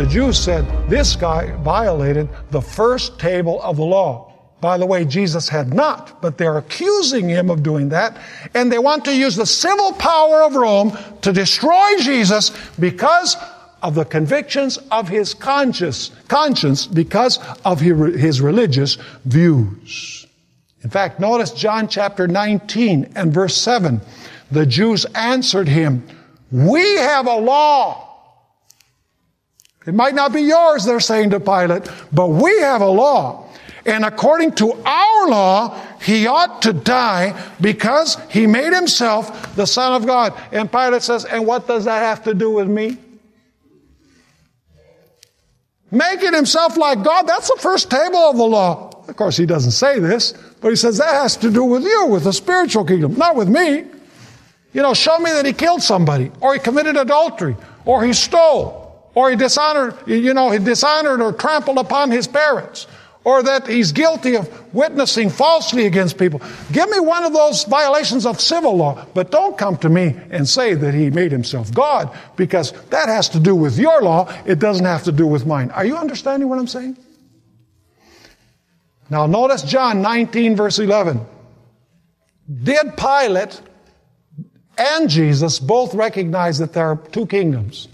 the Jews said, this guy violated the first table of the law. By the way, Jesus had not, but they're accusing him of doing that. And they want to use the civil power of Rome to destroy Jesus because of the convictions of his conscience because of his religious views. In fact, notice John chapter 19 and verse 7. The Jews answered him, we have a law. It might not be yours, they're saying to Pilate, but we have a law. And according to our law, he ought to die because he made himself the Son of God. And Pilate says, and what does that have to do with me? Making himself like God, that's the first table of the law. Of course, he doesn't say this, but he says that has to do with you, with the spiritual kingdom, not with me. Show me that he killed somebody, or he committed adultery, or he stole, or he dishonored or trampled upon his parents, or that he's guilty of witnessing falsely against people. Give me one of those violations of civil law, but don't come to me and say that he made himself God, because that has to do with your law. It doesn't have to do with mine. Are you understanding what I'm saying? Now notice John 19 verse 11. Did Pilate and Jesus both recognize that there are two kingdoms?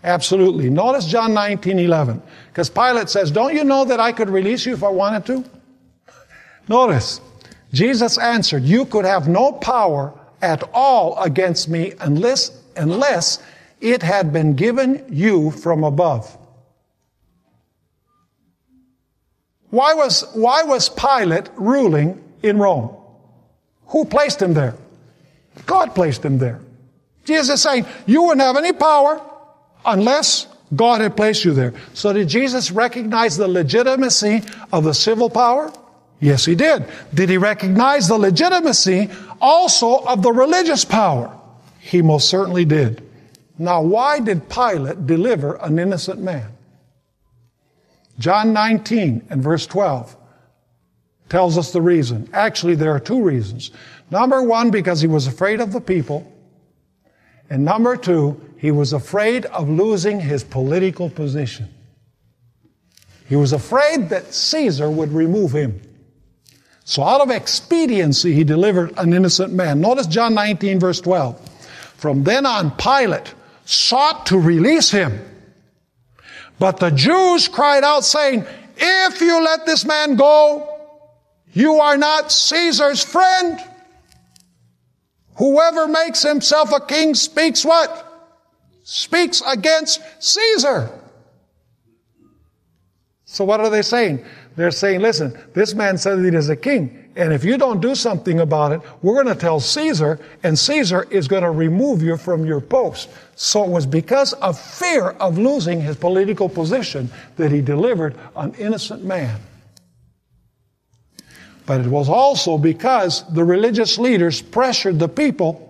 Absolutely. Notice John 19:11. Because Pilate says, don't you know that I could release you if I wanted to? Notice, Jesus answered, you could have no power at all against me unless it had been given you from above. Why was Pilate ruling in Rome? Who placed him there? God placed him there. Jesus is saying, you wouldn't have any power unless God had placed you there. So did Jesus recognize the legitimacy of the civil power? Yes, he did. Did he recognize the legitimacy also of the religious power? He most certainly did. Now, why did Pilate deliver an innocent man? John 19 and verse 12 tells us the reason. Actually, there are two reasons. Number one, because he was afraid of the people. And number two, he was afraid of losing his political position. He was afraid that Caesar would remove him. So out of expediency, he delivered an innocent man. Notice John 19, verse 12. From then on, Pilate sought to release him. But the Jews cried out, saying, if you let this man go, you are not Caesar's friend. Whoever makes himself a king speaks what? Speaks against Caesar. So what are they saying? They're saying, listen, this man said that he is a king. And if you don't do something about it, we're going to tell Caesar, and Caesar is going to remove you from your post. So it was because of fear of losing his political position that he delivered an innocent man. But it was also because the religious leaders pressured the people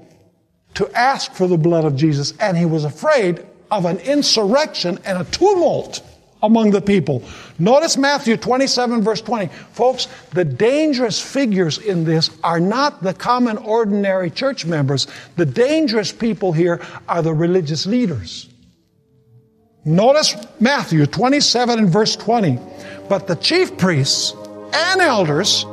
to ask for the blood of Jesus, and he was afraid of an insurrection and a tumult among the people. Notice Matthew 27 verse 20. Folks, the dangerous figures in this are not the common ordinary church members. The dangerous people here are the religious leaders. Notice Matthew 27 and verse 20. But the chief priests and elders